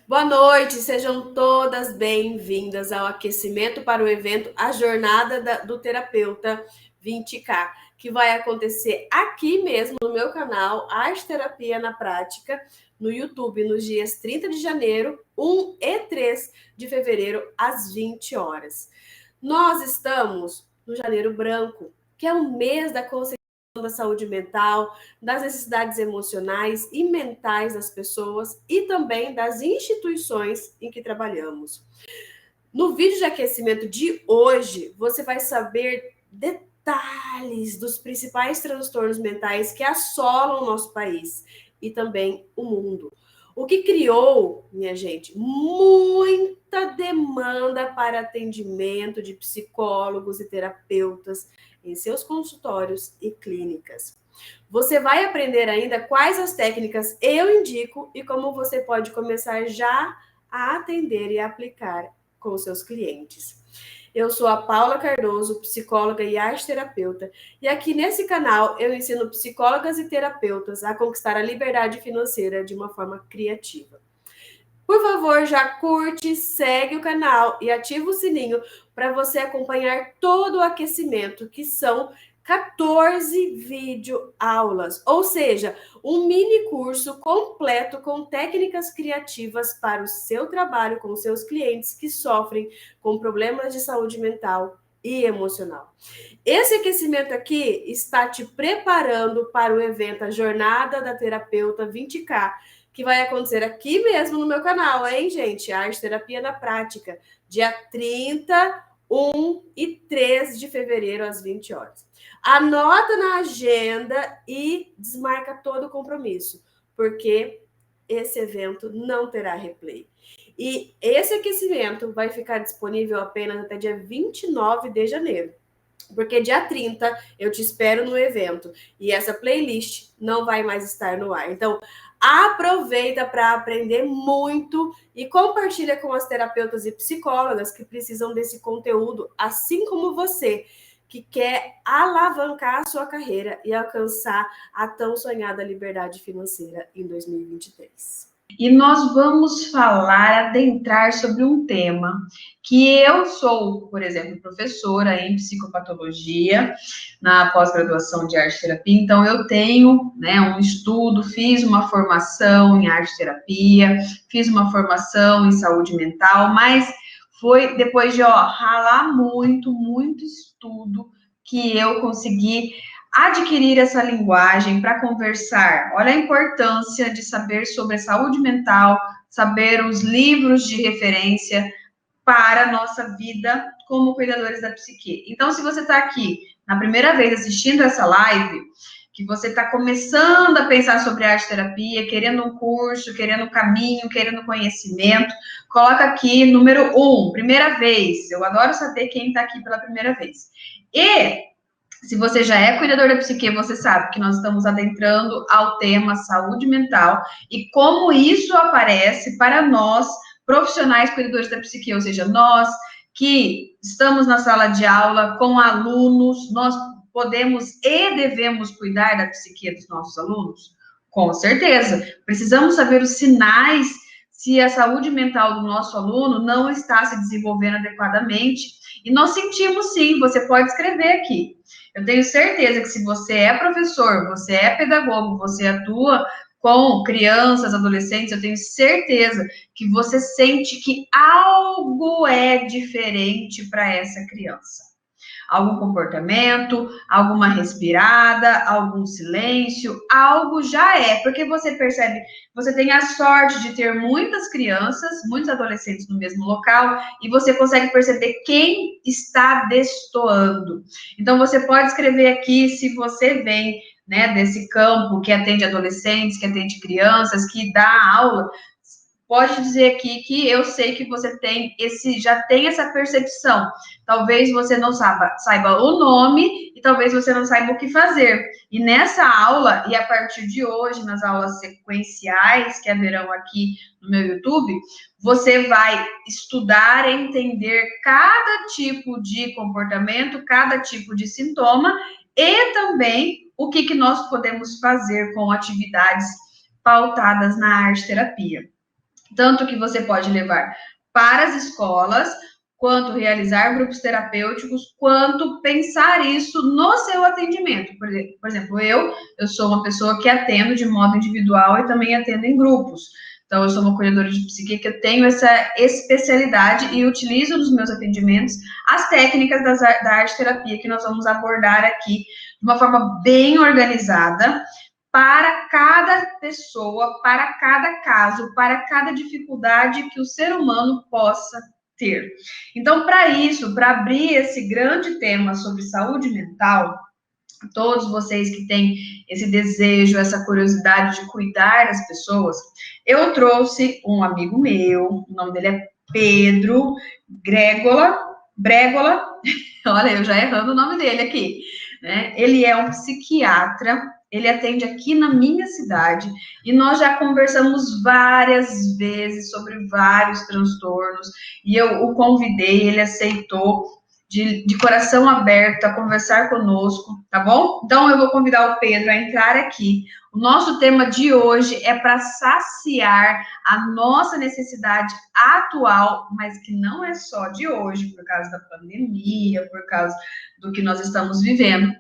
Boa noite, sejam todas bem-vindas ao aquecimento para o evento A Jornada do Terapeuta 20K, que vai acontecer aqui mesmo no meu canal Arte Terapia na Prática, no YouTube, nos dias 30 de janeiro, 1 e 3 de fevereiro, às 20 horas. Nós estamos no Janeiro Branco, que é o mês da consciência da saúde mental, das necessidades emocionais e mentais das pessoas e também das instituições em que trabalhamos. No vídeo de aquecimento de hoje, você vai saber detalhes dos principais transtornos mentais que assolam o nosso país e também o mundo. O que criou, minha gente, muita demanda para atendimento de psicólogos e terapeutas em seus consultórios e clínicas. Você vai aprender ainda quais as técnicas eu indico e como você pode começar já a atender e aplicar com os seus clientes. Eu sou a Paula Cardoso, psicóloga e arte-terapeuta, e aqui nesse canal eu ensino psicólogas e terapeutas a conquistar a liberdade financeira de uma forma criativa. Por favor, já curte, segue o canal e ativa o sininho para você acompanhar todo o aquecimento, que são 14 videoaulas, ou seja, um mini curso completo com técnicas criativas para o seu trabalho com seus clientes que sofrem com problemas de saúde mental e emocional. Esse aquecimento aqui está te preparando para o evento A Jornada da Terapeuta 20K, que vai acontecer aqui mesmo no meu canal, hein, gente? Arte Terapia na Prática, dia 30, 1 e 3 de fevereiro, às 20 horas. Anota na agenda e desmarca todo o compromisso, porque esse evento não terá replay. E esse aquecimento vai ficar disponível apenas até dia 29 de janeiro. Porque dia 30 eu te espero no evento e essa playlist não vai mais estar no ar. Então, aproveita para aprender muito e compartilha com as terapeutas e psicólogas que precisam desse conteúdo, assim como você, que quer alavancar a sua carreira e alcançar a tão sonhada liberdade financeira em 2023. E nós vamos adentrar sobre um tema que eu sou, por exemplo, professora em psicopatologia na pós-graduação de arte-terapia, então eu tenho, um estudo, fiz uma formação em arte-terapia, fiz uma formação em saúde mental, mas foi depois de ralar muito estudo que eu consegui adquirir essa linguagem para conversar. Olha a importância de saber sobre a saúde mental, saber os livros de referência para a nossa vida como cuidadores da psique. Então, se você está aqui na primeira vez assistindo essa live, que você está começando a pensar sobre arte-terapia, querendo um curso, querendo um caminho, querendo conhecimento, coloca aqui número 1, primeira vez. Eu adoro saber quem está aqui pela primeira vez. E se você já é cuidador da psique, você sabe que nós estamos adentrando ao tema saúde mental e como isso aparece para nós, profissionais cuidadores da psique, ou seja, nós que estamos na sala de aula com alunos, nós podemos e devemos cuidar da psique dos nossos alunos? Com certeza. Precisamos saber os sinais se a saúde mental do nosso aluno não está se desenvolvendo adequadamente. E nós sentimos sim, você pode escrever aqui. Eu tenho certeza que se você é professor, você é pedagogo, você atua com crianças, adolescentes, eu tenho certeza que você sente que algo é diferente para essa criança. Algum comportamento, alguma respirada, algum silêncio, algo já é, porque você percebe, você tem a sorte de ter muitas crianças, muitos adolescentes no mesmo local, e você consegue perceber quem está destoando. Então, você pode escrever aqui se você vem, desse campo que atende adolescentes, que atende crianças, que dá aula, pode dizer aqui que eu sei que você já tem essa percepção. Talvez você não saiba o nome e talvez você não saiba o que fazer. E nessa aula, e a partir de hoje, nas aulas sequenciais que haverão aqui no meu YouTube, você vai estudar e entender cada tipo de comportamento, cada tipo de sintoma e também o que nós podemos fazer com atividades pautadas na arte-terapia. tanto que você pode levar para as escolas, quanto realizar grupos terapêuticos, quanto pensar isso no seu atendimento. Por exemplo, eu sou uma pessoa que atendo de modo individual e também atendo em grupos. Então, eu sou uma cuidadora de psique que eu tenho essa especialidade e utilizo nos meus atendimentos as técnicas da arte-terapia que nós vamos abordar aqui de uma forma bem organizada, para cada pessoa, para cada caso, para cada dificuldade que o ser humano possa ter. Então, para isso, para abrir esse grande tema sobre saúde mental, todos vocês que têm esse desejo, essa curiosidade de cuidar das pessoas, eu trouxe um amigo meu, o nome dele é Pedro Bregola, olha, eu já errando o nome dele aqui, né? Ele é um psiquiatra, ele atende aqui na minha cidade e nós já conversamos várias vezes sobre vários transtornos e eu o convidei, ele aceitou de coração aberto a conversar conosco, tá bom? Então eu vou convidar o Pedro a entrar aqui. O nosso tema de hoje é para saciar a nossa necessidade atual, mas que não é só de hoje, por causa da pandemia, por causa do que nós estamos vivendo,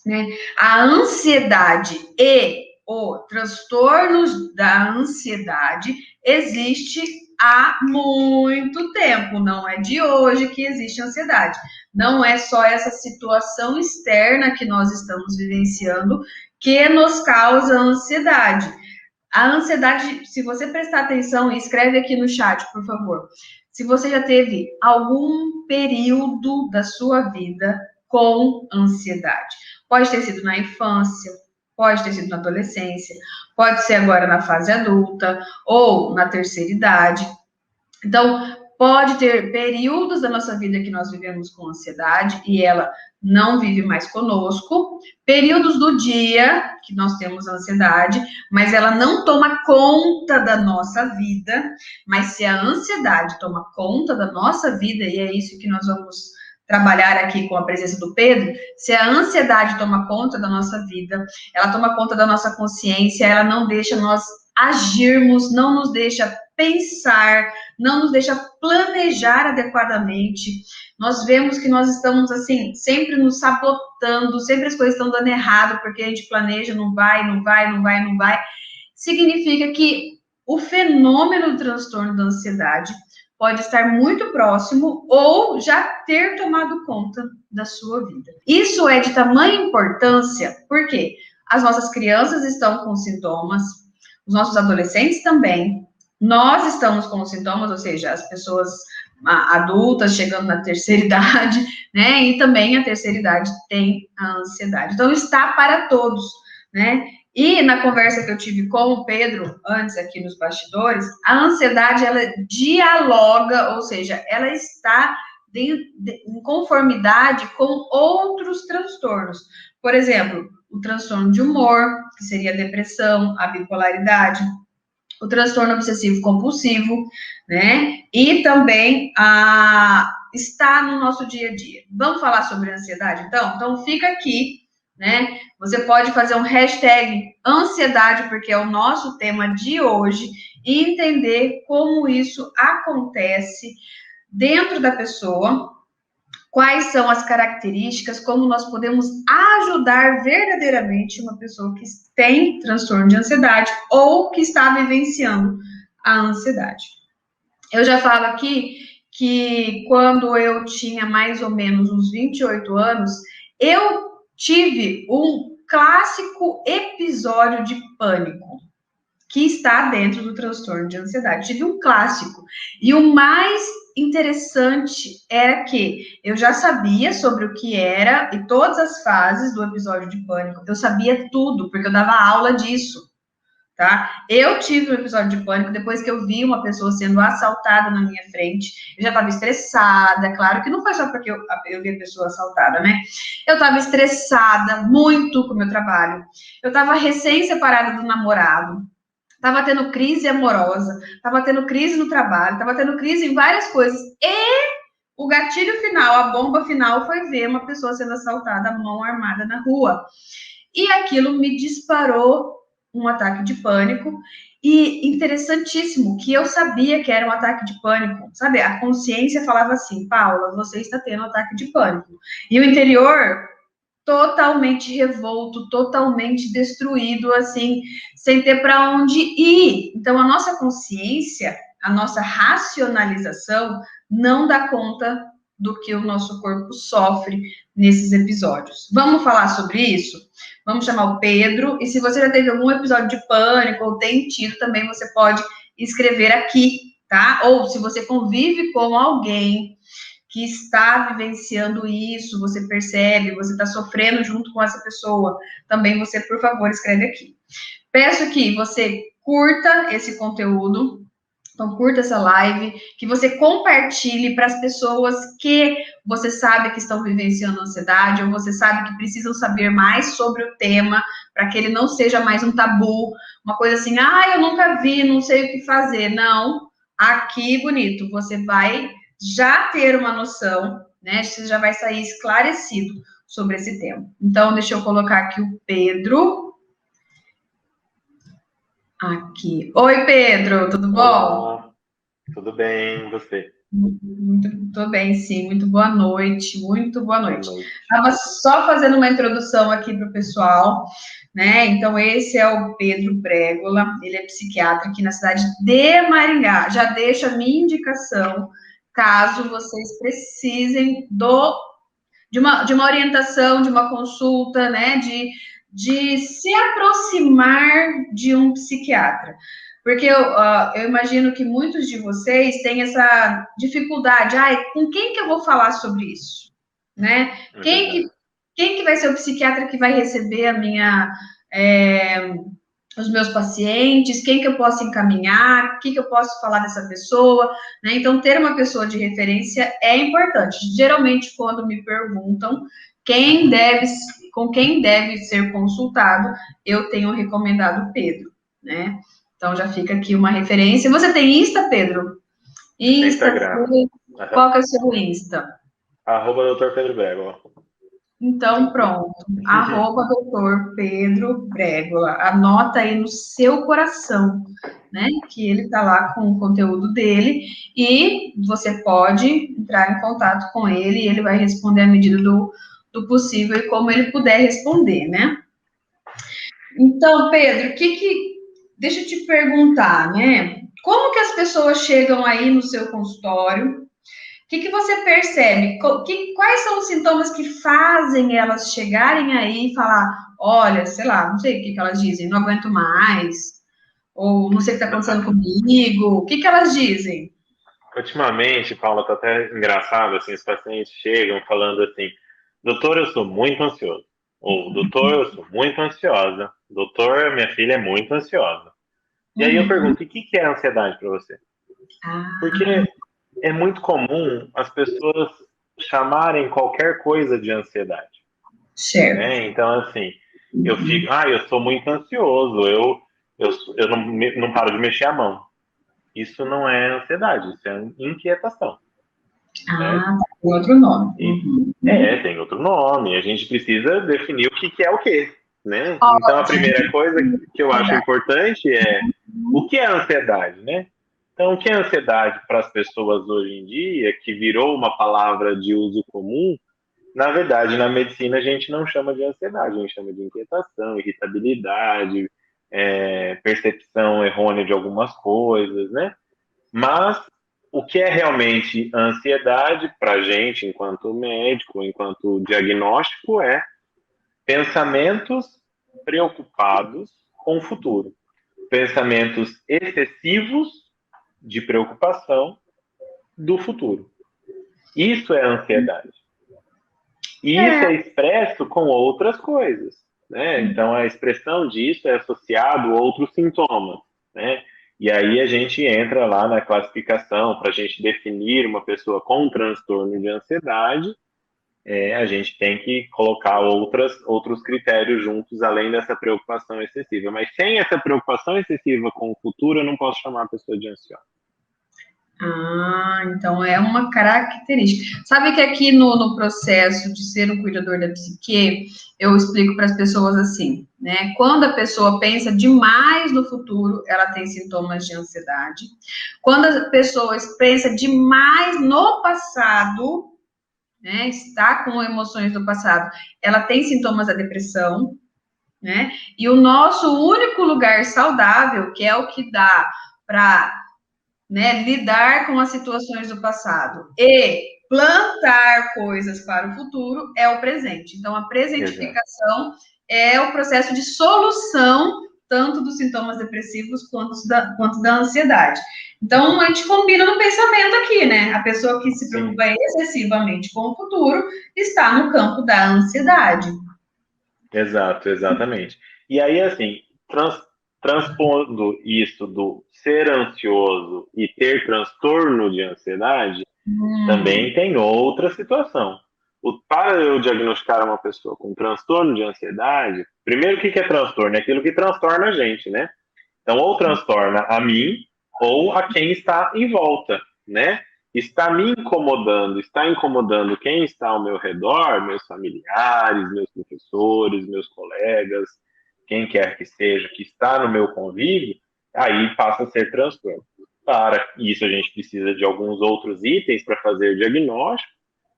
né? A ansiedade e o transtorno da ansiedade existe há muito tempo, não é de hoje que existe ansiedade. Não é só essa situação externa que nós estamos vivenciando que nos causa ansiedade. A ansiedade, se você prestar atenção, escreve aqui no chat, por favor. Se você já teve algum período da sua vida com ansiedade. Pode ter sido na infância, pode ter sido na adolescência, pode ser agora na fase adulta ou na terceira idade. Então, pode ter períodos da nossa vida que nós vivemos com ansiedade e ela não vive mais conosco, períodos do dia que nós temos ansiedade, mas ela não toma conta da nossa vida, mas se a ansiedade toma conta da nossa vida, e é isso que nós vamos trabalhar aqui com a presença do Pedro, se a ansiedade toma conta da nossa vida, ela toma conta da nossa consciência, ela não deixa nós agirmos, não nos deixa pensar, não nos deixa planejar adequadamente. Nós vemos que nós estamos, assim, sempre nos sabotando, sempre as coisas estão dando errado, porque a gente planeja, não vai. Significa que o fenômeno do transtorno da ansiedade pode estar muito próximo ou já ter tomado conta da sua vida. Isso é de tamanha importância, porque as nossas crianças estão com sintomas, os nossos adolescentes também, nós estamos com sintomas, ou seja, as pessoas adultas chegando na terceira idade, né? E também a terceira idade tem a ansiedade. Então, está para todos, né? E na conversa que eu tive com o Pedro, antes aqui nos bastidores, a ansiedade, ela dialoga, ou seja, ela está em conformidade com outros transtornos. Por exemplo, o transtorno de humor, que seria a depressão, a bipolaridade, o transtorno obsessivo compulsivo, né? E também está no nosso dia a dia. Vamos falar sobre ansiedade, então? Então fica aqui, né? Você pode fazer um hashtag ansiedade, porque é o nosso tema de hoje, e entender como isso acontece dentro da pessoa, quais são as características, como nós podemos ajudar verdadeiramente uma pessoa que tem transtorno de ansiedade ou que está vivenciando a ansiedade. Eu já falo aqui que quando eu tinha mais ou menos uns 28 anos, eu tive um clássico episódio de pânico que está dentro do transtorno de ansiedade. Tive um clássico. E o mais interessante era que eu já sabia sobre o que era e todas as fases do episódio de pânico. Eu sabia tudo, porque eu dava aula disso, tá? Eu tive um episódio de pânico depois que eu vi uma pessoa sendo assaltada na minha frente. Eu já estava estressada, claro que não foi só porque eu vi a pessoa assaltada, né? Eu estava estressada muito com o meu trabalho. Eu estava recém-separada do namorado. Estava tendo crise amorosa, estava tendo crise no trabalho, estava tendo crise em várias coisas. E o gatilho final, a bomba final, foi ver uma pessoa sendo assaltada, mão armada na rua. E aquilo me disparou um ataque de pânico. E interessantíssimo que eu sabia que era um ataque de pânico, sabe? A consciência falava assim, Paula, você está tendo um ataque de pânico. E o interior totalmente revolto, totalmente destruído, assim, sem ter para onde ir. Então, a nossa consciência, a nossa racionalização não dá conta do que o nosso corpo sofre nesses episódios. Vamos falar sobre isso? Vamos chamar o Pedro, e se você já teve algum episódio de pânico ou tem tido, também você pode escrever aqui, tá? Ou se você convive com alguém que está vivenciando isso, você percebe, você está sofrendo junto com essa pessoa, também você, por favor, escreve aqui. Peço que você curta esse conteúdo, então curta essa live, que você compartilhe para as pessoas que você sabe que estão vivenciando ansiedade, ou você sabe que precisam saber mais sobre o tema, para que ele não seja mais um tabu, uma coisa assim, eu nunca vi, não sei o que fazer. Não, aqui, bonito, você vai já ter uma noção, né? Você já vai sair esclarecido sobre esse tema. Então, deixa eu colocar aqui o Pedro. Aqui. Oi, Pedro, tudo bom? Olá, tudo bem, e você? Muito bem, sim. Muito boa noite. Muito boa Boa noite. noite. Estava só fazendo uma introdução aqui para o pessoal, né? Então, esse é o Pedro Brégola, ele é psiquiatra aqui na cidade de Maringá. Já deixo a minha indicação, caso vocês precisem de uma orientação, de uma consulta, né? De se aproximar de um psiquiatra. Porque eu imagino que muitos de vocês têm essa dificuldade. Com quem que eu vou falar sobre isso? Né? Quem que vai ser o psiquiatra que vai receber os meus pacientes? Quem que eu posso encaminhar? O que eu posso falar dessa pessoa? Né? Então, ter uma pessoa de referência é importante. Geralmente, quando me perguntam com quem deve ser consultado, eu tenho recomendado o Pedro, né? Então, já fica aqui uma referência. Você tem Insta, Pedro? Instagram. Qual que é o seu Insta? @Dr. Pedro Brégola. Então, pronto. @Dr. Pedro Brégola. Anota aí no seu coração, né? Que ele tá lá com o conteúdo dele e você pode entrar em contato com ele e ele vai responder à medida do possível e como ele puder responder, né? Então, Pedro, deixa eu te perguntar, né? Como que as pessoas chegam aí no seu consultório? O que você percebe? Quais são os sintomas que fazem elas chegarem aí e falar, olha, sei lá, não sei o que elas dizem, não aguento mais, ou não sei o que está acontecendo comigo, o que elas dizem? Ultimamente, Paula, tá até engraçado, assim, os pacientes chegam falando assim, doutor, eu sou muito ansioso. Ou, doutor, eu sou muito ansiosa. Doutor, minha filha é muito ansiosa. E aí eu pergunto, e o que é ansiedade para você? Porque é muito comum as pessoas chamarem qualquer coisa de ansiedade. Certo. Né? Então, assim, eu fico, eu sou muito ansioso, eu não paro de mexer a mão. Isso não é ansiedade, isso é inquietação. Tem outro nome. Tem outro nome. A gente precisa definir o que é o quê. Né? Então, a primeira coisa que eu acho importante é o que é ansiedade, né? Então, o que é ansiedade para as pessoas hoje em dia, que virou uma palavra de uso comum, na verdade, na medicina a gente não chama de ansiedade, a gente chama de inquietação, irritabilidade, percepção errônea de algumas coisas, né? Mas o que é realmente ansiedade para a gente, enquanto médico, enquanto diagnóstico, é pensamentos preocupados com o futuro, pensamentos excessivos de preocupação do futuro. Isso é ansiedade. E isso é expresso com outras coisas, né? Então, a expressão disso é associado a outros sintomas, né? E aí a gente entra lá na classificação para a gente definir uma pessoa com transtorno de ansiedade, a gente tem que colocar outros critérios juntos, além dessa preocupação excessiva. Mas sem essa preocupação excessiva com o futuro, eu não posso chamar a pessoa de ansiosa. Então é uma característica. Sabe que aqui no processo de ser um cuidador da psique, eu explico para as pessoas assim, né? Quando a pessoa pensa demais no futuro, ela tem sintomas de ansiedade. Quando a pessoa pensa demais no passado, né? Está com emoções do passado, ela tem sintomas da depressão, né? E o nosso único lugar saudável, que é o que dá para, né, lidar com as situações do passado e plantar coisas para o futuro é o presente. Então, a presentificação é o processo de solução tanto dos sintomas depressivos quanto da ansiedade. Então, a gente combina no pensamento aqui, né? A pessoa que se preocupa excessivamente com o futuro está no campo da ansiedade. Exato, exatamente. E aí, assim, transpondo isso do ser ansioso e ter transtorno de ansiedade, também tem outra situação. Para eu diagnosticar uma pessoa com transtorno de ansiedade, primeiro, o que é transtorno? É aquilo que transtorna a gente, né? Então, ou transtorna a mim, ou a quem está em volta, né? Está me incomodando, está incomodando quem está ao meu redor, meus familiares, meus professores, meus colegas, quem quer que seja, que está no meu convívio, aí passa a ser transtorno. Para isso, a gente precisa de alguns outros itens para fazer o diagnóstico,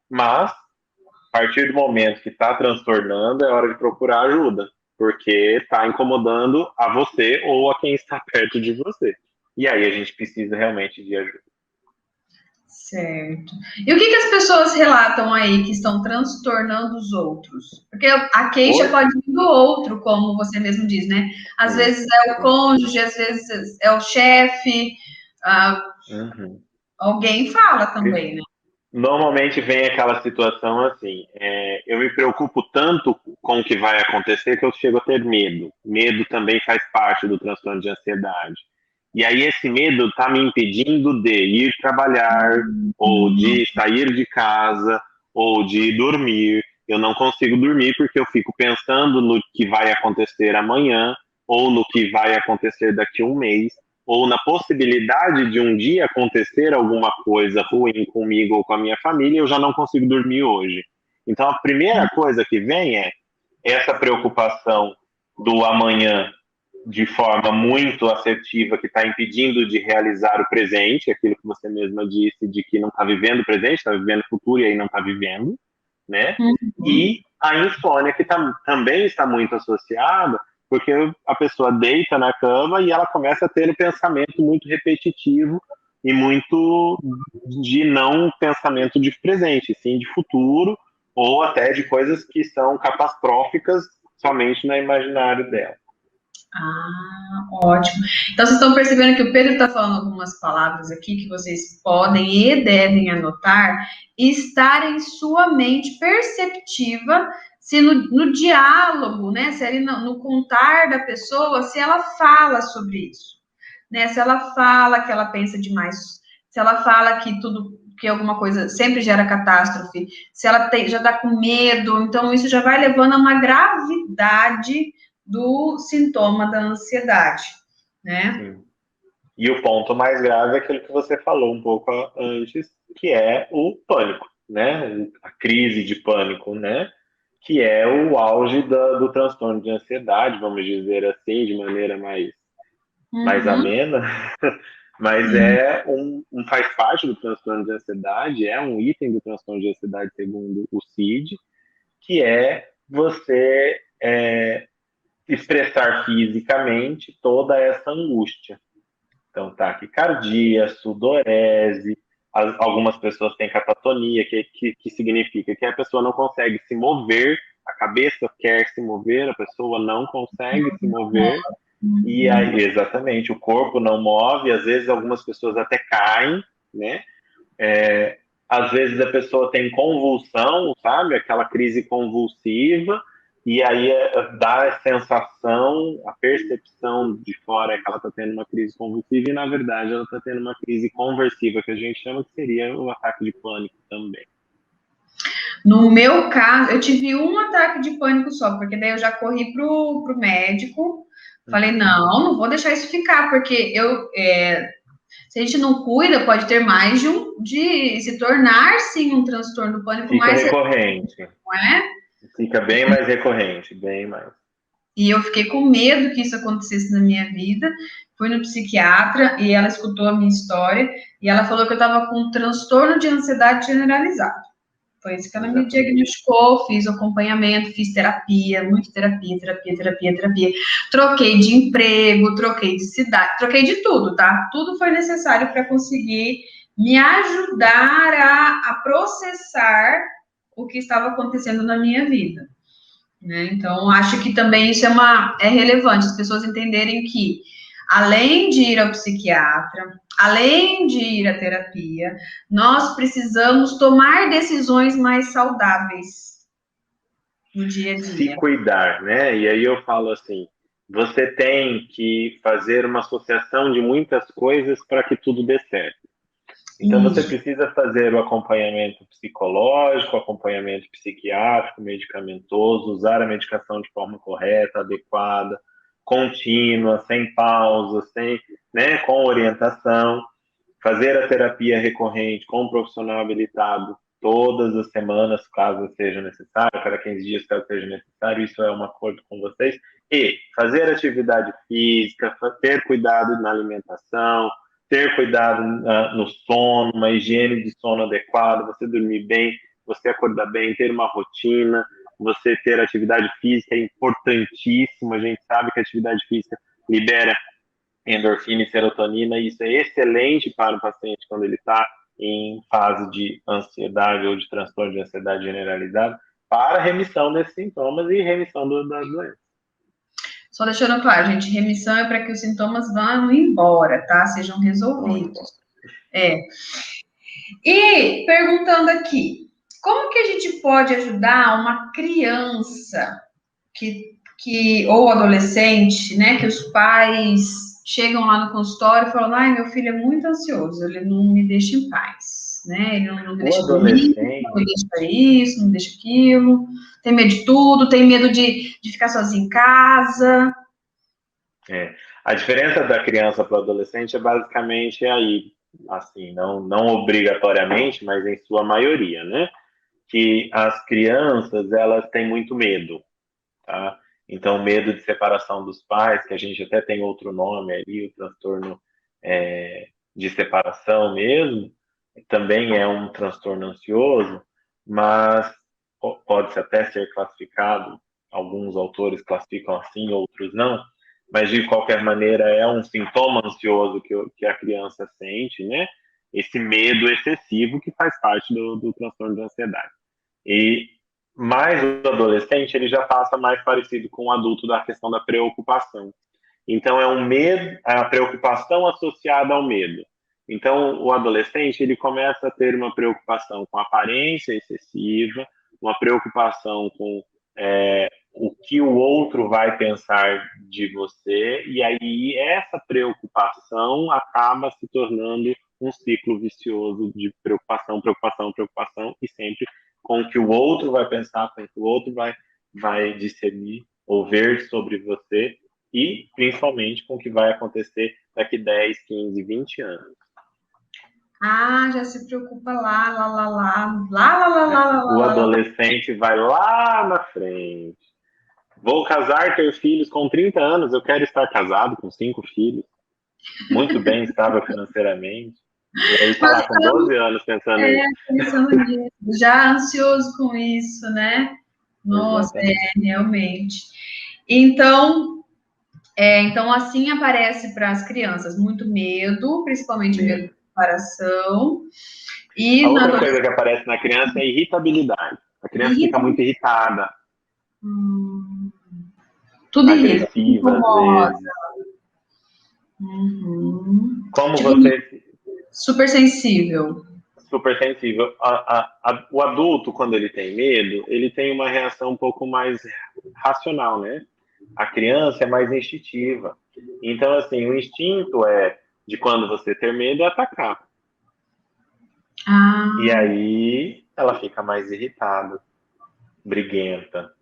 mas a partir do momento que está transtornando, é hora de procurar ajuda, porque está incomodando a você ou a quem está perto de você. E aí a gente precisa realmente de ajuda. Certo. E o que as pessoas relatam aí que estão transtornando os outros? Porque a queixa pode vir do outro, como você mesmo diz, né? Às vezes é o cônjuge, às vezes é o chefe, alguém fala também, né? Normalmente vem aquela situação assim, eu me preocupo tanto com o que vai acontecer que eu chego a ter medo. Medo também faz parte do transtorno de ansiedade. E aí esse medo está me impedindo de ir trabalhar, ou de sair de casa, ou de dormir. Eu não consigo dormir porque eu fico pensando no que vai acontecer amanhã, ou no que vai acontecer daqui a um mês, ou na possibilidade de um dia acontecer alguma coisa ruim comigo ou com a minha família, eu já não consigo dormir hoje. Então a primeira coisa que vem é essa preocupação do amanhã de forma muito assertiva, que está impedindo de realizar o presente, aquilo que você mesma disse, de que não está vivendo o presente, está vivendo o futuro e aí não está vivendo, né? E a insônia, que também está muito associada, porque a pessoa deita na cama e ela começa a ter um pensamento muito repetitivo e muito de não pensamento de presente, sim de futuro, ou até de coisas que são catastróficas somente no imaginário dela. Ótimo. Então, vocês estão percebendo que o Pedro está falando algumas palavras aqui que vocês podem e devem anotar e estar em sua mente perceptiva, se no diálogo, né, se ali no contar da pessoa, se ela fala sobre isso, né, se ela fala que ela pensa demais, se ela fala que alguma coisa sempre gera catástrofe, se ela já está com medo, então isso já vai levando a uma gravidade do sintoma da ansiedade, né? Sim. E o ponto mais grave é aquilo que você falou um pouco antes, que é o pânico, né? A crise de pânico, né? Que é o auge do transtorno de ansiedade, vamos dizer assim, de maneira mais amena, mas faz parte do transtorno de ansiedade, é um item do transtorno de ansiedade segundo o CID, que é você expressar fisicamente toda essa angústia. Então, taquicardia, sudorese, algumas pessoas têm catatonia, que significa que a pessoa não consegue se mover, a cabeça quer se mover, a pessoa não consegue se mover, e aí, exatamente, o corpo não move, às vezes algumas pessoas até caem, né? Às vezes a pessoa tem convulsão, sabe? Aquela crise convulsiva, e aí dá a sensação, a percepção de fora é que ela está tendo uma crise convulsiva, e na verdade ela está tendo uma crise conversiva, que a gente chama, que seria o ataque de pânico também. No meu caso, eu tive um ataque de pânico só, porque daí eu já corri pro médico, falei, não vou deixar isso ficar, porque Se a gente não cuida, pode ter mais de se tornar, sim, um transtorno do pânico Fica mais recorrente. não é? Fica bem mais recorrente, bem mais. E eu fiquei com medo que isso acontecesse na minha vida. Fui no psiquiatra e ela escutou a minha história e ela falou que eu estava com um transtorno de ansiedade generalizado. Foi isso que ela me diagnosticou, fiz acompanhamento, fiz terapia, muita terapia. Troquei de emprego, troquei de cidade, troquei de tudo, tá? Tudo foi necessário para conseguir me ajudar a processar o que estava acontecendo na minha vida. Né? Então, acho que também isso é relevante, as pessoas entenderem que, além de ir ao psiquiatra, além de ir à terapia, nós precisamos tomar decisões mais saudáveis no dia a dia. Se cuidar, né? E aí eu falo assim, você tem que fazer uma associação de muitas coisas para que tudo dê certo. Então, você precisa fazer o acompanhamento psicológico, acompanhamento psiquiátrico, medicamentoso, usar a medicação de forma correta, adequada, contínua, sem pausa, né, com orientação, fazer a terapia recorrente com um profissional habilitado todas as semanas, caso seja necessário, cada 15 dias, caso seja necessário, isso é um acordo com vocês, e fazer atividade física, ter cuidado na alimentação, ter cuidado no sono, uma higiene de sono adequada, você dormir bem, você acordar bem, ter uma rotina, você ter atividade física é importantíssimo. A gente sabe que a atividade física libera endorfina e serotonina, e isso é excelente para o paciente quando ele está em fase de ansiedade ou de transtorno de ansiedade generalizada, para remissão desses sintomas e remissão das doenças. Só deixando claro, gente, remissão é para que os sintomas vão embora, tá? Sejam resolvidos. E perguntando aqui, como que a gente pode ajudar uma criança ou adolescente, né, que os pais chegam lá no consultório e falam, ai, meu filho é muito ansioso, ele não me deixa em paz, né, ele não me deixa dormir, não me deixa isso, não me deixa aquilo, tem medo de tudo, tem medo de ficar sozinho em casa. A diferença da criança para o adolescente é basicamente aí, assim, não obrigatoriamente, mas em sua maioria, né? Que as crianças, elas têm muito medo, tá? Então, medo de separação dos pais, que a gente até tem outro nome ali, o transtorno de separação mesmo, também é um transtorno ansioso, mas pode até ser classificado, alguns autores classificam assim, outros não, mas de qualquer maneira é um sintoma ansioso que a criança sente, né? Esse medo excessivo que faz parte do transtorno de ansiedade. Mas o adolescente, ele já passa mais parecido com o adulto da questão da preocupação. Então, é um medo, a preocupação associada ao medo. Então, o adolescente, ele começa a ter uma preocupação com aparência excessiva, uma preocupação com o que o outro vai pensar de você, e aí essa preocupação acaba se tornando um ciclo vicioso de preocupação, e sempre com o que o outro vai pensar, com o que o outro vai discernir ou ver sobre você, e principalmente com o que vai acontecer daqui 10, 15, 20 anos. Já se preocupa lá. O adolescente vai lá na frente. Vou casar, ter filhos com 30 anos, eu quero estar casado com 5 filhos. Muito bem, estável financeiramente. E aí tá lá com 12 anos pensando nisso. Já ansioso com isso, né? Nossa, realmente. Então, assim aparece para as crianças muito medo, principalmente medo de separação. E a outra coisa que aparece na criança é irritabilidade. A criança fica muito irritada. Tudo agressiva, às vezes. Como você... Super sensível. Super sensível. O adulto, quando ele tem medo, ele tem uma reação um pouco mais racional, né? A criança é mais instintiva. Então, assim, o instinto de quando você ter medo é atacar. E aí ela fica mais irritada, briguenta.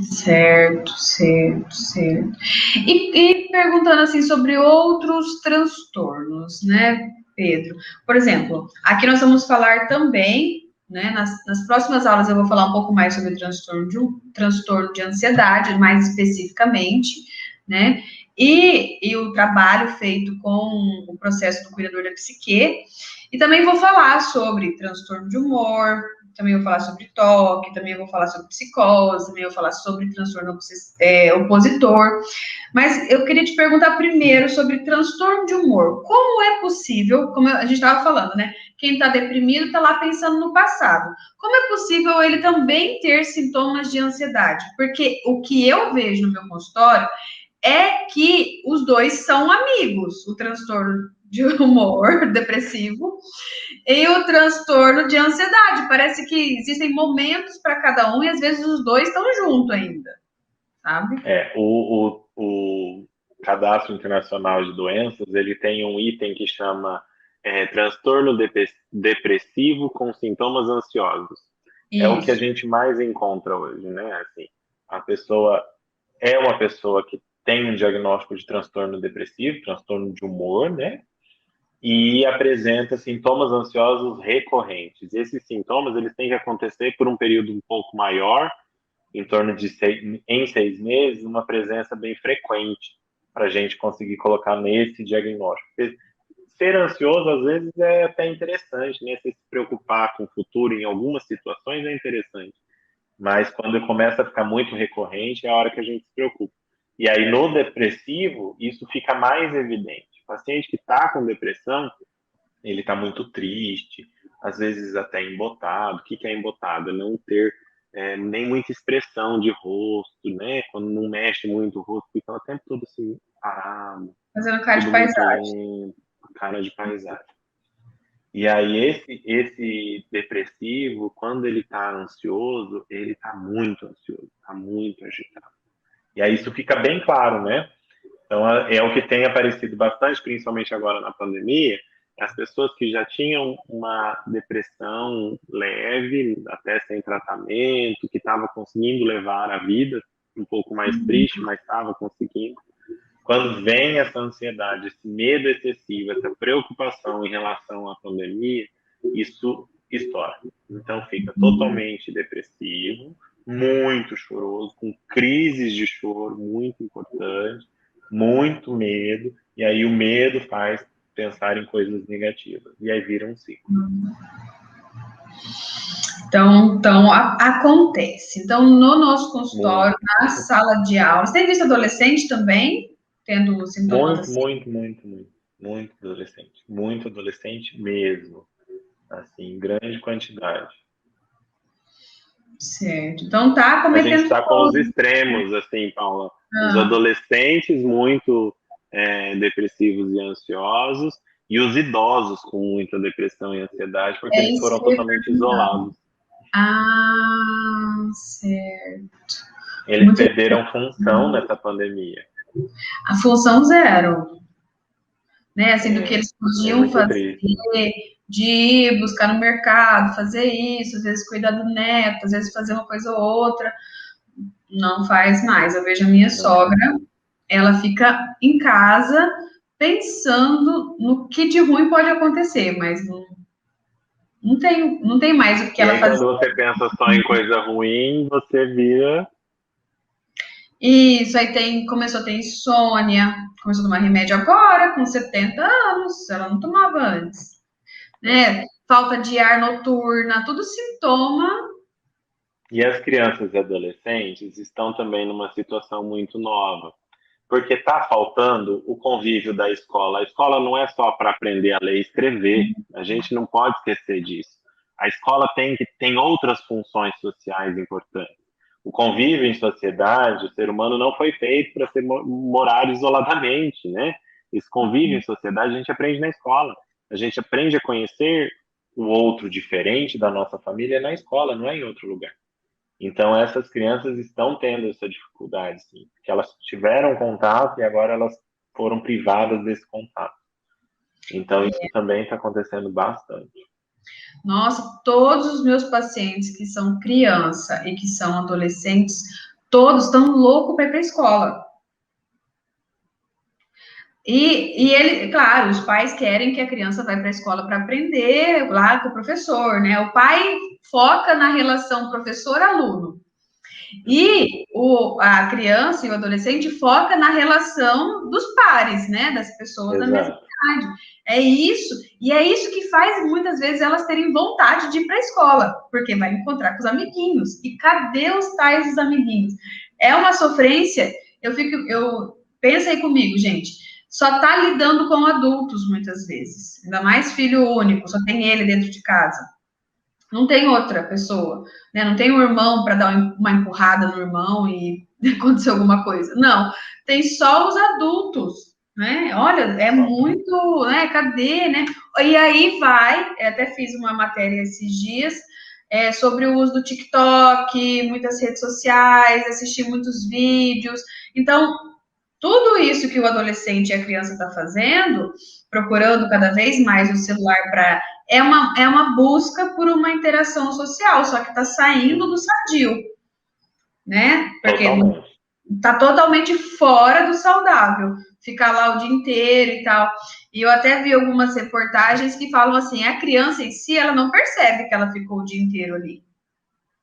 Certo, certo, certo. E perguntando assim sobre outros transtornos, né, Pedro? Por exemplo, aqui nós vamos falar também, né, nas próximas aulas eu vou falar um pouco mais sobre transtorno de ansiedade, mais especificamente, né? E o trabalho feito com o processo do cuidador da psique. E também vou falar sobre transtorno de humor, também vou falar sobre toque, também vou falar sobre psicose, também vou falar sobre transtorno opositor. Mas eu queria te perguntar primeiro sobre transtorno de humor. Como é possível, como a gente estava falando, né? Quem está deprimido está lá pensando no passado. Como é possível ele também ter sintomas de ansiedade? Porque o que eu vejo no meu consultório é que os dois são amigos, o transtorno de humor depressivo e o transtorno de ansiedade. Parece que existem momentos para cada um e às vezes os dois estão juntos ainda, sabe? O Cadastro Internacional de Doenças, ele tem um item que chama transtorno depressivo com sintomas ansiosos. Isso. É o que a gente mais encontra hoje, né? Assim, a pessoa é uma pessoa que tem um diagnóstico de transtorno depressivo, transtorno de humor, né? E apresenta sintomas ansiosos recorrentes. Esses sintomas eles têm que acontecer por um período um pouco maior, em torno de 6 meses, uma presença bem frequente para a gente conseguir colocar nesse diagnóstico. Ser ansioso, às vezes, é até interessante, né? Se preocupar com o futuro em algumas situações é interessante. Mas quando começa a ficar muito recorrente, é a hora que a gente se preocupa. E aí, no depressivo, isso fica mais evidente. O paciente que está com depressão, ele está muito triste, às vezes até embotado. O que é embotado? É não ter nem muita expressão de rosto, né? Quando não mexe muito o rosto, fica o tempo todo assim, parado. Fazendo cara de Tudo muito paisagem. lento, cara de paisagem. E aí esse depressivo, quando ele está ansioso, ele está muito ansioso, está muito agitado. E aí isso fica bem claro, né? Então é o que tem aparecido bastante, principalmente agora na pandemia, as pessoas que já tinham uma depressão leve, até sem tratamento, que estava conseguindo levar a vida um pouco mais triste, mas estava conseguindo. Quando vem essa ansiedade, esse medo excessivo, essa preocupação em relação à pandemia, isso estoura. Então fica totalmente depressivo, muito choroso, com crises de choro muito importantes, muito medo, e aí o medo faz pensar em coisas negativas, e aí vira um ciclo. Então acontece. Então, no nosso consultório, na sala de aula, você tem visto adolescente também tendo sintomas assim? Muito adolescente mesmo, assim, em grande quantidade. Certo. Então tá A gente cometendo está com os extremos, assim, Paula. Os adolescentes muito depressivos e ansiosos, e os idosos com muita depressão e ansiedade, porque eles isso foram que eu ia totalmente perguntar. isolados. Certo. Eles Muito perderam função nessa pandemia. a função zero, né? Assim, do que eles É podiam muito fazer, triste. de ir buscar no mercado, fazer isso, às vezes cuidar do neto, às vezes fazer uma coisa ou outra, não faz mais. Eu vejo a minha sogra, ela fica em casa pensando no que de ruim pode acontecer, mas não tem mais o que E ela aí, fazer. quando você pensa só em coisa ruim, você vira. Isso, aí começou a ter insônia, começou a tomar remédio agora, com 70 anos, ela não tomava antes, né? Falta de ar noturna, tudo sintoma. E as crianças e adolescentes estão também numa situação muito nova, porque está faltando o convívio da escola. A escola não é só para aprender a ler e escrever, a gente não pode esquecer disso. A escola tem outras funções sociais importantes. O convívio em sociedade, o ser humano não foi feito para morar isoladamente, né? Esse convívio em sociedade a gente aprende na escola. A gente aprende a conhecer o outro diferente da nossa família na escola, não é em outro lugar. Então, essas crianças estão tendo essa dificuldade, sim, porque elas tiveram contato e agora elas foram privadas desse contato. Então, isso também está acontecendo bastante. Nossa, todos os meus pacientes que são criança e que são adolescentes, todos estão loucos para ir para a escola. E ele, claro, os pais querem que a criança vá para a escola para aprender lá com o professor, né? O pai foca na relação professor-aluno. E a criança e o adolescente foca na relação dos pares, né? Das pessoas da mesma idade. É isso, e é isso que faz muitas vezes elas terem vontade de ir para a escola, porque vai encontrar com os amiguinhos. E cadê os tais dos amiguinhos? É uma sofrência. Pensa aí comigo, gente. Só tá lidando com adultos muitas vezes. Ainda mais filho único, só tem ele dentro de casa. Não tem outra pessoa, né? Não tem um irmão para dar uma empurrada no irmão e acontecer alguma coisa. Não, tem só os adultos, né? Olha, é muito, né? Cadê, né? E aí até fiz uma matéria esses dias sobre o uso do TikTok, muitas redes sociais, assisti muitos vídeos. Então, tudo isso que o adolescente e a criança está fazendo, procurando cada vez mais o celular para... É uma busca por uma interação social, só que está saindo do sadio, né? Porque está totalmente fora do saudável. Ficar lá o dia inteiro e tal. E eu até vi algumas reportagens que falam assim, a criança em si, ela não percebe que ela ficou o dia inteiro ali.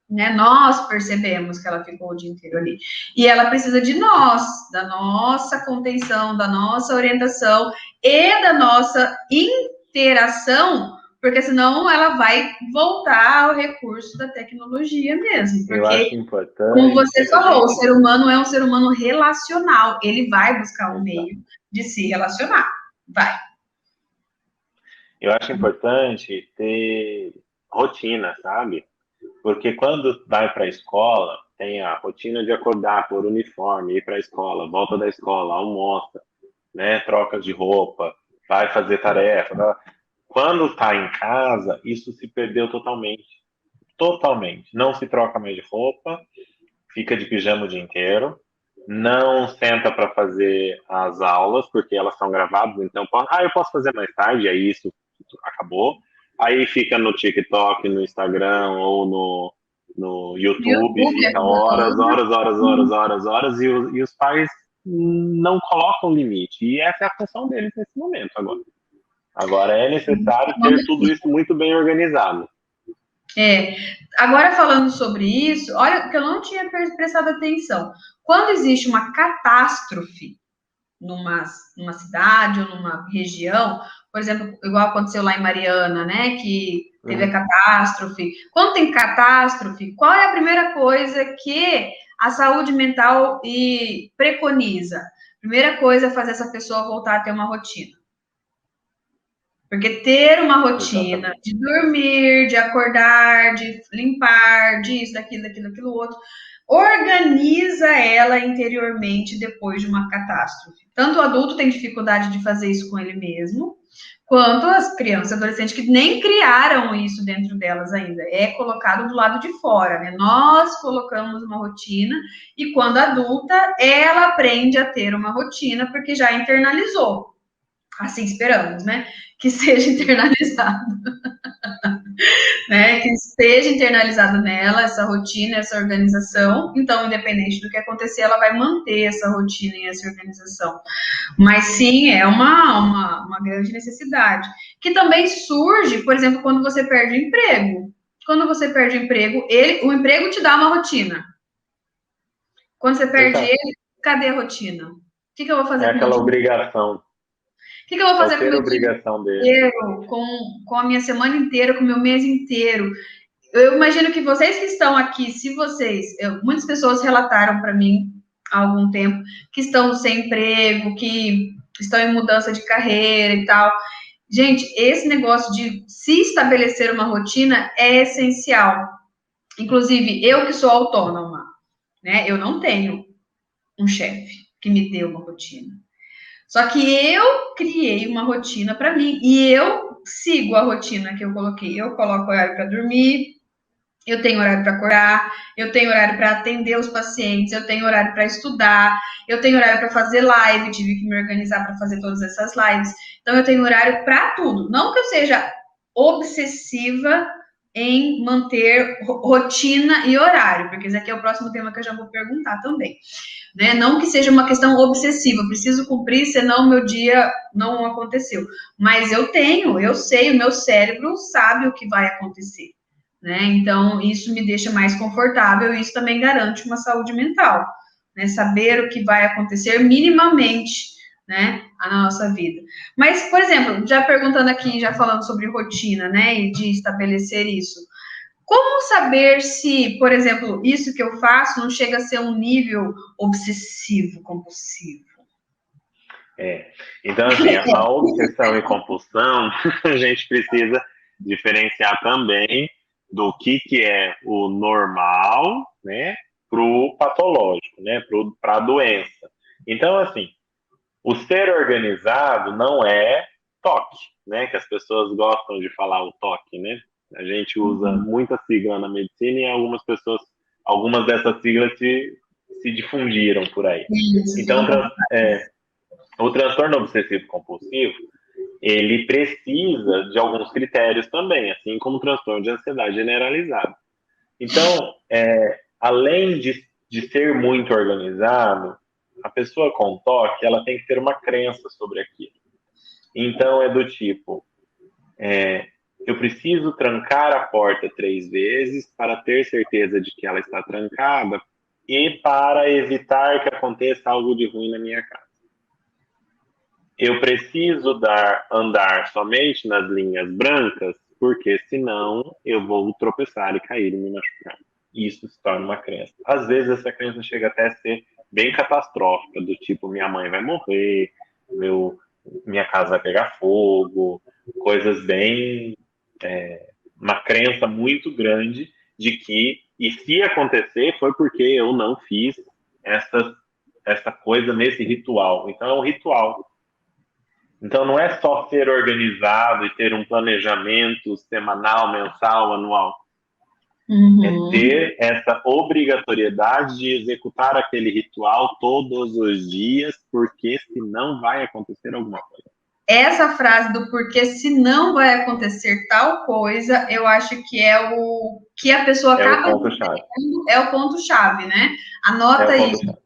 Né? Nós percebemos que ela ficou o dia inteiro ali. E ela precisa de nós, da nossa contenção, da nossa orientação e da nossa interação, porque senão ela vai voltar ao recurso da tecnologia mesmo. Porque, eu acho importante, como você falou, o ser humano é um ser humano relacional. Ele vai buscar um meio de se relacionar. Vai. Eu acho importante ter rotina, sabe? Porque quando vai para a escola, tem a rotina de acordar, pôr uniforme, ir para a escola, volta da escola, almoça, né? Trocas de roupa, vai fazer tarefa. Quando está em casa, isso se perdeu totalmente. Totalmente. Não se troca mais de roupa, fica de pijama o dia inteiro, não senta para fazer as aulas, porque elas são gravadas, então, eu posso fazer mais tarde, aí isso acabou. Aí fica no TikTok, no Instagram ou no YouTube, fica horas, e os pais não colocam limite. E essa é a função deles nesse momento agora. Agora é necessário ter tudo isso muito bem organizado. Agora falando sobre isso, olha, que eu não tinha prestado atenção. Quando existe uma catástrofe numa cidade ou numa região, por exemplo, igual aconteceu lá em Mariana, né, que teve a catástrofe. Quando tem catástrofe, qual é a primeira coisa que a saúde mental preconiza? Primeira coisa é fazer essa pessoa voltar a ter uma rotina. Porque ter uma rotina de dormir, de acordar, de limpar, disso, daquilo outro, organiza ela interiormente depois de uma catástrofe. Tanto o adulto tem dificuldade de fazer isso com ele mesmo, quanto as crianças e adolescentes que nem criaram isso dentro delas ainda. É colocado do lado de fora, né? Nós colocamos uma rotina e quando adulta, ela aprende a ter uma rotina porque já internalizou. Assim esperamos, né? Que seja internalizado. Né? Que esteja internalizado nela essa rotina, essa organização. Então, independente do que acontecer, ela vai manter essa rotina e essa organização. Mas sim, é uma grande necessidade. Que também surge, por exemplo, quando você perde o emprego. Quando você perde o emprego, o emprego te dá uma rotina. Quando você perde ele, cadê a rotina? O que eu vou fazer com aquela obrigação. O que eu vou fazer com o meu dia inteiro, com a minha semana inteira, com o meu mês inteiro? Eu imagino que vocês que estão aqui, muitas pessoas relataram para mim há algum tempo que estão sem emprego, que estão em mudança de carreira e tal. Gente, esse negócio de se estabelecer uma rotina é essencial. Inclusive, eu que sou autônoma, né? Eu não tenho um chefe que me dê uma rotina. Só que eu criei uma rotina para mim e eu sigo a rotina que eu coloquei. Eu coloco horário para dormir, eu tenho horário para acordar, eu tenho horário para atender os pacientes, eu tenho horário para estudar, eu tenho horário para fazer live, tive que me organizar para fazer todas essas lives. Então, eu tenho horário para tudo. Não que eu seja obsessiva em manter rotina e horário, porque esse aqui é o próximo tema que eu já vou perguntar também. Né? Não que seja uma questão obsessiva, preciso cumprir, senão meu dia não aconteceu. Mas eu sei, o meu cérebro sabe o que vai acontecer. Né? Então, isso me deixa mais confortável e isso também garante uma saúde mental. Né? Saber o que vai acontecer minimamente, né, na nossa vida. Mas, por exemplo, já perguntando aqui, já falando sobre rotina, né, e de estabelecer isso. Como saber se, por exemplo, isso que eu faço não chega a ser um nível obsessivo, compulsivo? Então, assim, a obsessão e compulsão, a gente precisa diferenciar também do que é o normal, né, para o patológico, né, para a doença. Então, assim, o ser organizado não é toque, né, que as pessoas gostam de falar o toque, né? A gente usa muita sigla na medicina e algumas dessas siglas se difundiram por aí. Então, o transtorno obsessivo compulsivo, ele precisa de alguns critérios também, assim como o transtorno de ansiedade generalizado. Então, além de ser muito organizado, a pessoa com toque, ela tem que ter uma crença sobre aquilo. Então, é do tipo, eu preciso trancar a porta 3 vezes para ter certeza de que ela está trancada e para evitar que aconteça algo de ruim na minha casa. Eu preciso andar somente nas linhas brancas, porque senão eu vou tropeçar e cair e me machucar. Isso se torna uma crença. Às vezes essa crença chega até a ser bem catastrófica, do tipo, minha mãe vai morrer, minha casa vai pegar fogo, coisas bem... uma crença muito grande de que, e se acontecer, foi porque eu não fiz essa coisa nesse ritual. Então é um ritual. Então, não é só ser organizado e ter um planejamento semanal, mensal, anual. É ter essa obrigatoriedade de executar aquele ritual todos os dias, porque senão vai acontecer alguma coisa. Essa frase do porquê senão vai acontecer tal coisa, eu acho que é o que a pessoa acaba... É o ponto-chave, né? Anota isso.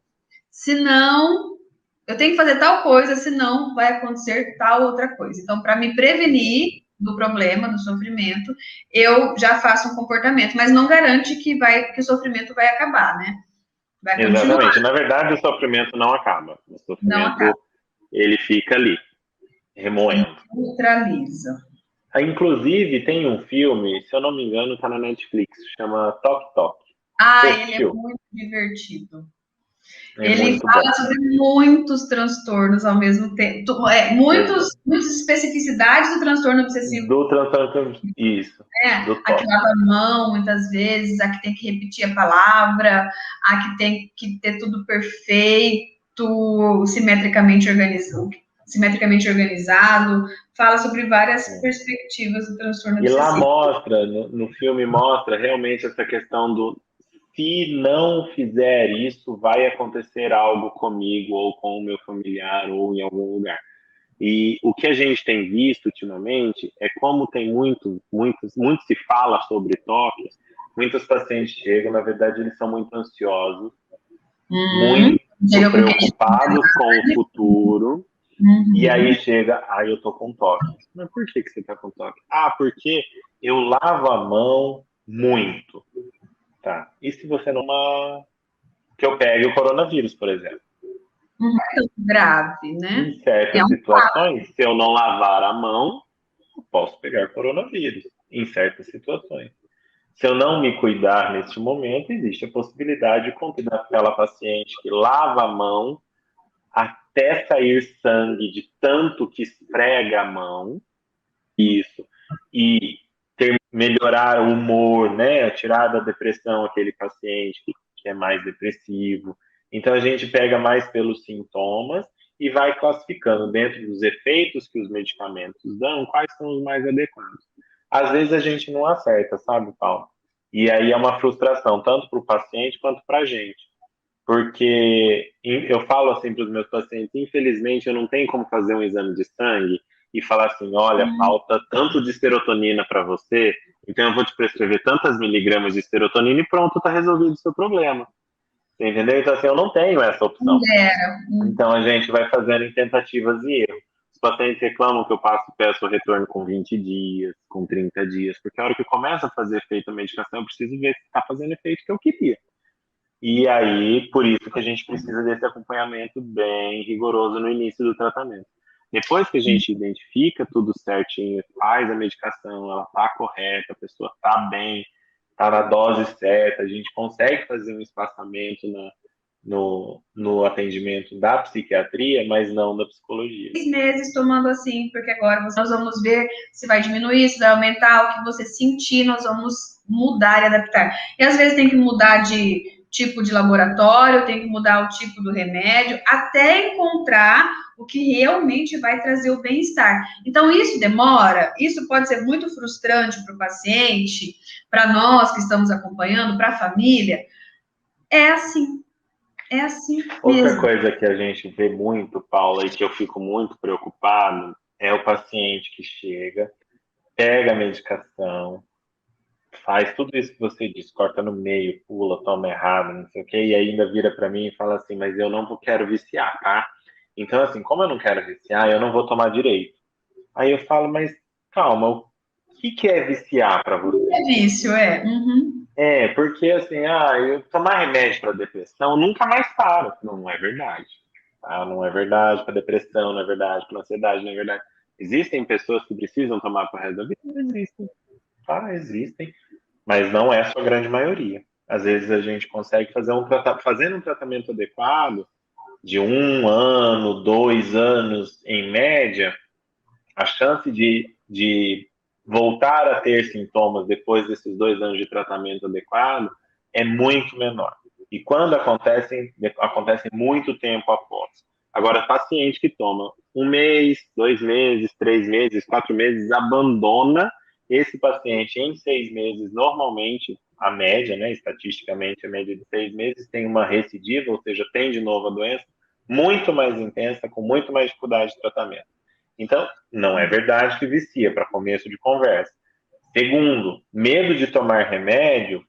Senão... eu tenho que fazer tal coisa, senão vai acontecer tal outra coisa. Então, para me prevenir do problema, do sofrimento, eu já faço um comportamento, mas não garante que o sofrimento vai acabar, né? Vai continuar. Exatamente. Na verdade, o sofrimento não acaba. O sofrimento, ele fica ali, remoendo. Neutraliza. Inclusive, tem um filme, se eu não me engano, está na Netflix, chama Tok Tok. Ele é muito divertido. Ele fala sobre muitos transtornos ao mesmo tempo. Muitas especificidades do transtorno obsessivo. Do transtorno, isso. A que lava a mão, muitas vezes, a que tem que repetir a palavra, a que tem que ter tudo perfeito, simetricamente organizado. Fala sobre várias perspectivas do transtorno obsessivo. E lá mostra, no filme mostra realmente essa questão do se não fizer isso, vai acontecer algo comigo, ou com o meu familiar, ou em algum lugar. E o que a gente tem visto ultimamente é como tem muito se fala sobre toque, muitos pacientes chegam, na verdade, eles são muito ansiosos, muito preocupados com o futuro, e aí chega, eu tô com toque. Mas por que você tá com toque? Porque eu lavo a mão muito. Tá. E se você não... que eu pegue o coronavírus, por exemplo. É tão grave, né? Em certas situações, se eu não lavar a mão, eu posso pegar coronavírus. Em certas situações. Se eu não me cuidar neste momento, existe a possibilidade de contagiar aquela paciente que lava a mão até sair sangue de tanto que esfrega a mão. Isso. E melhorar o humor, né? Tirar da depressão aquele paciente que é mais depressivo. Então, a gente pega mais pelos sintomas e vai classificando dentro dos efeitos que os medicamentos dão, quais são os mais adequados. Às vezes, a gente não acerta, sabe, Paulo? E aí é uma frustração, tanto para o paciente quanto para a gente. Porque eu falo assim para os meus pacientes, infelizmente, eu não tenho como fazer um exame de sangue e falar assim, olha, falta tanto de serotonina para você, então eu vou te prescrever tantas miligramas de serotonina e pronto, está resolvido o seu problema. Você entendeu? Então, assim, eu não tenho essa opção. Então, a gente vai fazendo em tentativas e erros. Os pacientes reclamam que eu peço o retorno com 20 dias, com 30 dias, porque a hora que começa a fazer efeito a medicação, eu preciso ver se está fazendo efeito que eu queria. E aí, por isso que a gente precisa desse acompanhamento bem rigoroso no início do tratamento. Depois que a gente identifica tudo certinho, faz a medicação, ela está correta, a pessoa está bem, está na dose certa, a gente consegue fazer um espaçamento no atendimento da psiquiatria, mas não da psicologia. 6 meses tomando assim, porque agora nós vamos ver se vai diminuir, se vai aumentar, o que você sentir, nós vamos mudar e adaptar. E às vezes tem que mudar de tipo de laboratório, tem que mudar o tipo do remédio, até encontrar o que realmente vai trazer o bem-estar. Então, isso demora, isso pode ser muito frustrante para o paciente, para nós que estamos acompanhando, para a família. É assim Outra mesmo. coisa que a gente vê muito, Paula, e que eu fico muito preocupado, é o paciente que chega, pega a medicação, faz tudo isso que você disse, corta no meio, pula, toma errado, não sei o quê, e ainda vira para mim e fala assim, mas eu não quero viciar, tá? Então, assim, como eu não quero viciar, eu não vou tomar direito. Aí eu falo, mas calma, o que é viciar para você? É vício, é. Uhum. É, porque assim, eu tomar remédio para depressão nunca mais paro. Não é verdade. Tá? Não é verdade para depressão, não é verdade para ansiedade, não é verdade. Existem pessoas que precisam tomar para o resto da vida? Existem. Tá? Existem. Mas não é a sua grande maioria. Às vezes a gente consegue fazendo um tratamento adequado de 1 ano, 2 anos em média, a chance de voltar a ter sintomas depois desses 2 anos de tratamento adequado é muito menor. E quando acontecem muito tempo após. Agora, paciente que toma 1 mês, 2 meses, 3 meses, 4 meses, abandona esse paciente em 6 meses, normalmente, a média, né, estatisticamente, a média de 6 meses tem uma recidiva, ou seja, tem de novo a doença, muito mais intensa, com muito mais dificuldade de tratamento. Então, não é verdade que vicia, para começo de conversa. Segundo, medo de tomar remédio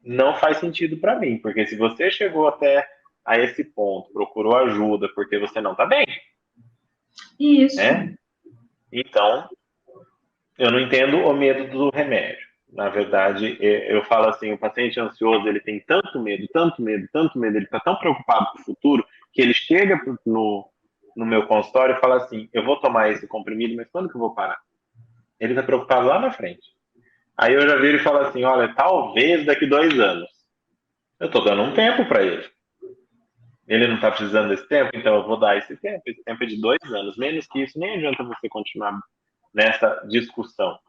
não faz sentido para mim, porque se você chegou até a esse ponto, procurou ajuda porque você não está bem, Isso. né? Então, eu não entendo o medo do remédio. Na verdade, eu falo assim, o paciente ansioso, ele tem tanto medo, tanto medo, tanto medo, ele está tão preocupado com o futuro, que ele chega no meu consultório e fala assim, eu vou tomar esse comprimido, mas quando que eu vou parar? Ele está preocupado lá na frente. Aí eu já viro e falo assim, olha, talvez daqui 2 anos. Eu estou dando um tempo para ele. Ele não está precisando desse tempo, então eu vou dar esse tempo. Esse tempo é de 2 anos. Menos que isso, nem adianta você continuar nessa discussão.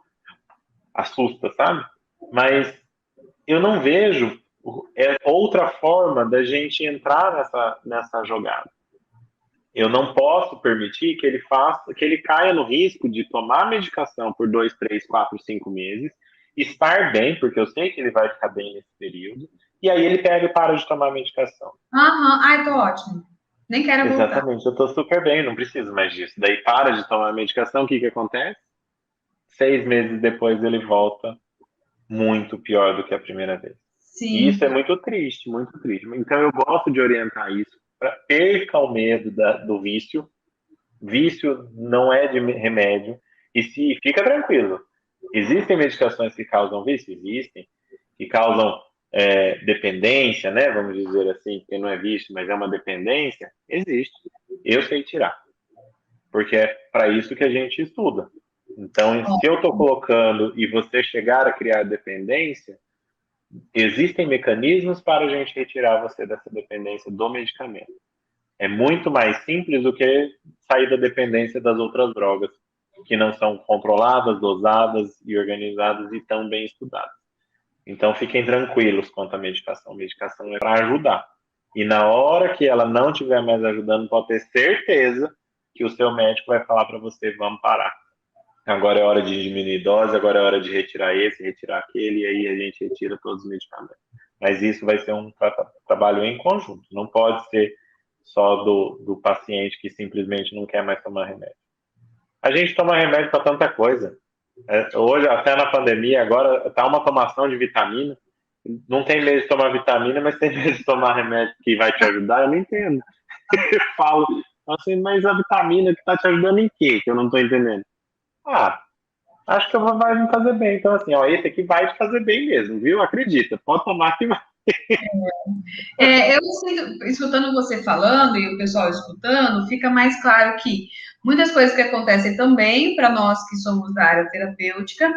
Assusta, sabe? Mas eu não vejo outra forma da gente entrar nessa jogada. Eu não posso permitir que ele caia no risco de tomar medicação por 2, 3, 4, 5 meses, estar bem, porque eu sei que ele vai ficar bem nesse período, e aí ele pega e para de tomar a medicação. Ai, tô ótimo. Nem quero voltar. Exatamente, eu tô super bem, não preciso mais disso. Daí para de tomar a medicação, o que acontece? 6 meses depois ele volta muito pior do que a primeira vez. Sim. E isso é muito triste, muito triste. Então eu gosto de orientar isso. Perca o medo do vício. Vício não é de remédio. E se fica tranquilo. Existem medicações que causam vício? Existem. Que causam dependência, né? Vamos dizer assim, que não é vício, mas é uma dependência. Existe. Eu sei tirar. Porque é para isso que a gente estuda. Então, se eu estou colocando e você chegar a criar dependência, existem mecanismos para a gente retirar você dessa dependência do medicamento. É muito mais simples do que sair da dependência das outras drogas, que não são controladas, dosadas e organizadas e tão bem estudadas. Então, fiquem tranquilos quanto à medicação. A medicação é para ajudar. E na hora que ela não estiver mais ajudando, pode ter certeza que o seu médico vai falar para você, vamos parar. Agora é hora de diminuir dose, agora é hora de retirar esse, retirar aquele, e aí a gente retira todos os medicamentos. Mas isso vai ser um trabalho em conjunto, não pode ser só do paciente que simplesmente não quer mais tomar remédio. A gente toma remédio para tanta coisa. Hoje, até na pandemia, agora tá uma tomação de vitamina. Não tem medo de tomar vitamina, mas tem medo de tomar remédio que vai te ajudar. Eu não entendo. Eu falo assim, mas a vitamina que tá te ajudando em quê? Que eu não tô entendendo. Acho que vai me fazer bem. Então, assim, esse aqui vai te fazer bem mesmo, viu? Acredita, pode tomar que vai. Eu escutando você falando e o pessoal escutando, fica mais claro que muitas coisas que acontecem também para nós que somos da área terapêutica,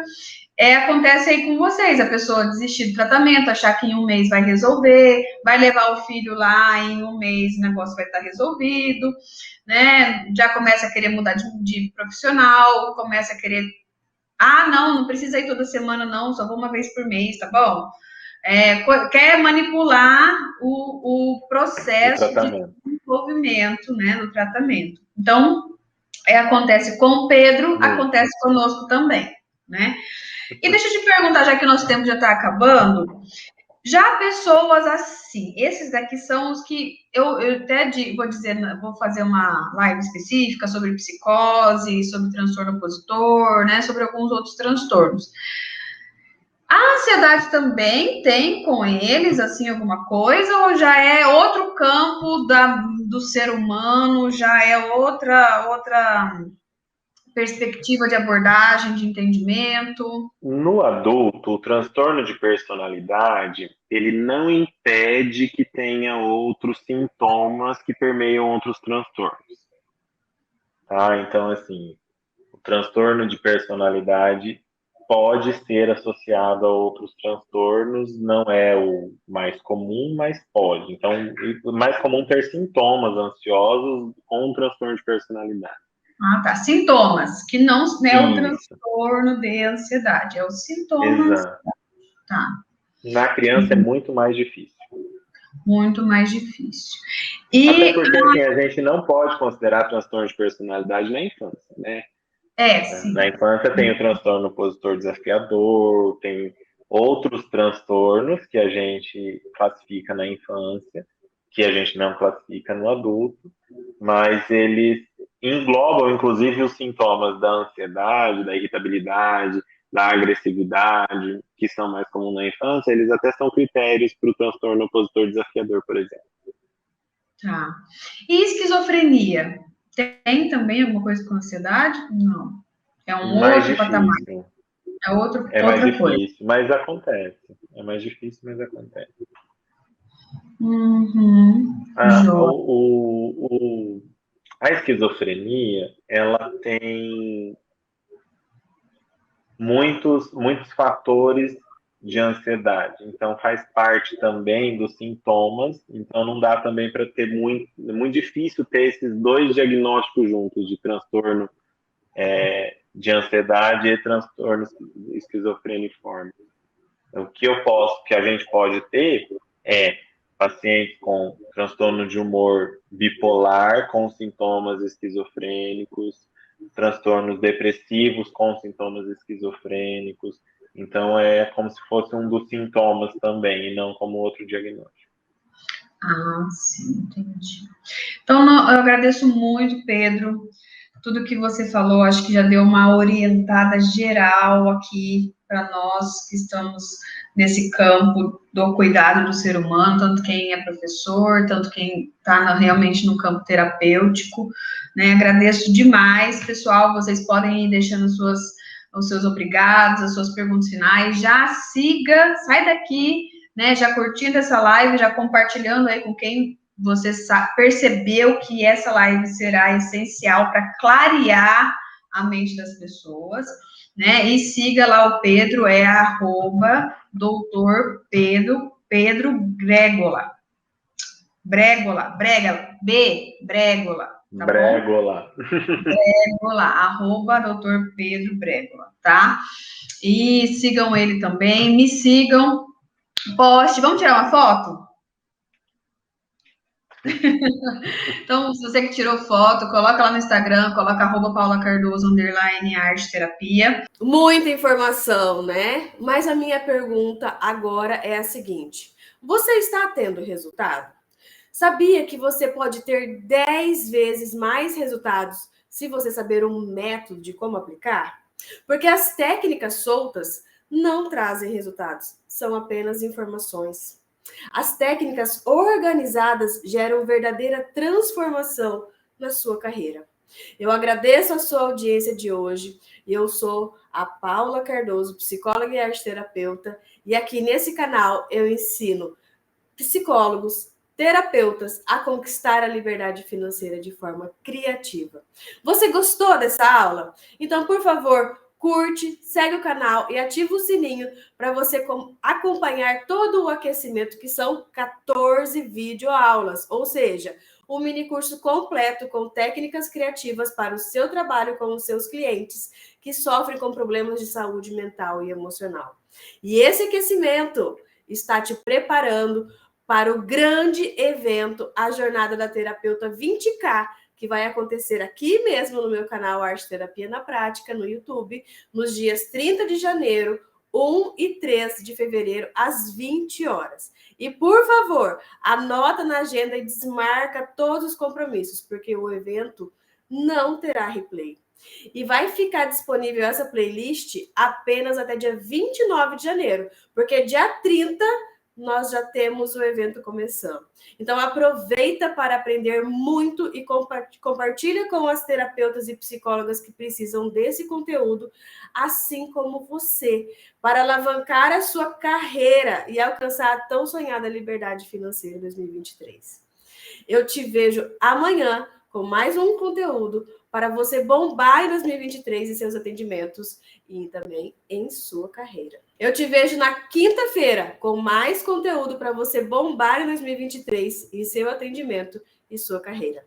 acontece aí com vocês, a pessoa desistir do tratamento, achar que em um mês vai resolver, vai levar o filho lá, em um mês o negócio vai estar resolvido, né? Já começa a querer mudar de profissional, começa a querer, não precisa ir toda semana não, só vou uma vez por mês, tá bom? Quer manipular o processo de desenvolvimento, né, no tratamento. Então, acontece com o Pedro, acontece conosco também, né? E deixa eu te perguntar, já que nosso tempo já está acabando, já pessoas assim, esses daqui são os que eu até vou dizer, vou fazer uma live específica sobre psicose, sobre transtorno opositor, né, sobre alguns outros transtornos. A ansiedade também tem com eles, assim, alguma coisa, ou já é outro campo do ser humano, já é outra perspectiva de abordagem, de entendimento? No adulto, o transtorno de personalidade, ele não impede que tenha outros sintomas que permeiam outros transtornos. Tá? Então, assim, o transtorno de personalidade pode ser associado a outros transtornos, não é o mais comum, mas pode. Então, é mais comum ter sintomas ansiosos com um transtorno de personalidade. Tá. Sintomas, que não é o transtorno de ansiedade, é os sintomas. Exato. Tá. Na criança é muito mais difícil. Muito mais difícil. Até porque assim, a gente não pode considerar transtorno de personalidade na infância, né? Sim. Na infância tem o transtorno opositor desafiador, tem outros transtornos que a gente classifica na infância, que a gente não classifica no adulto, mas eles englobam, inclusive, os sintomas da ansiedade, da irritabilidade, da agressividade, que são mais comuns na infância, eles até são critérios para o transtorno opositor desafiador, por exemplo. Tá. E esquizofrenia? Tem também alguma coisa com ansiedade? Não. É um outro patamar. É outra mais coisa. Difícil, mas acontece. É mais difícil, mas acontece. A esquizofrenia, ela tem muitos fatores de ansiedade. Então, faz parte também dos sintomas. Então, não dá também para ter muito difícil ter esses dois diagnósticos juntos, de transtorno de ansiedade e transtorno esquizofreniforme. O que a gente pode ter é pacientes com transtorno de humor bipolar com sintomas esquizofrênicos, transtornos depressivos com sintomas esquizofrênicos. Então, é como se fosse um dos sintomas também, e não como outro diagnóstico. Sim, entendi. Então, eu agradeço muito, Pedro. Tudo que você falou, acho que já deu uma orientada geral aqui para nós que estamos nesse campo do cuidado do ser humano, tanto quem é professor, tanto quem está realmente no campo terapêutico, né? Agradeço demais, pessoal. Vocês podem ir deixando os seus obrigados, as suas perguntas finais. Já siga, sai daqui, né? Já curtindo essa live, já compartilhando aí com quem você percebeu que essa live será essencial para clarear a mente das pessoas, né? E siga lá o Pedro, @Dr. Pedro Bregola. Bregola. Tá Bregola. Bregola, @Dr. Pedro Bregola, tá? E sigam ele também, me sigam, poste, vamos tirar uma foto? Então, se você que tirou foto, coloca lá no Instagram, coloca @paulacardoso _arteterapia. Muita informação, né? Mas a minha pergunta agora é a seguinte: você está tendo resultado? Sabia que você pode ter 10 vezes mais resultados se você saber um método de como aplicar? Porque as técnicas soltas não trazem resultados, são apenas informações. As técnicas organizadas geram verdadeira transformação na sua carreira. Eu agradeço a sua audiência de hoje. Eu sou a Paula Cardoso, psicóloga e arteterapeuta, e aqui nesse canal eu ensino psicólogos, terapeutas a conquistar a liberdade financeira de forma criativa. Você gostou dessa aula? Então, por favor, curte, segue o canal e ativa o sininho para você acompanhar todo o aquecimento, que são 14 videoaulas, ou seja, um mini curso completo com técnicas criativas para o seu trabalho com os seus clientes que sofrem com problemas de saúde mental e emocional. E esse aquecimento está te preparando para o grande evento, a Jornada da Terapeuta 20K, que vai acontecer aqui mesmo no meu canal Arte Terapia na Prática, no YouTube, nos dias 30 de janeiro, 1 e 3 de fevereiro, às 20 horas. E, por favor, anota na agenda e desmarca todos os compromissos, porque o evento não terá replay. E vai ficar disponível essa playlist apenas até dia 29 de janeiro, porque dia 30 nós já temos o evento começando. Então, aproveita para aprender muito e compartilha com as terapeutas e psicólogas que precisam desse conteúdo, assim como você, para alavancar a sua carreira e alcançar a tão sonhada liberdade financeira em 2023. Eu te vejo amanhã com mais um conteúdo para você bombar em 2023 em seus atendimentos e também em sua carreira. Eu te vejo na quinta-feira com mais conteúdo para você bombar em 2023 em seu atendimento e sua carreira.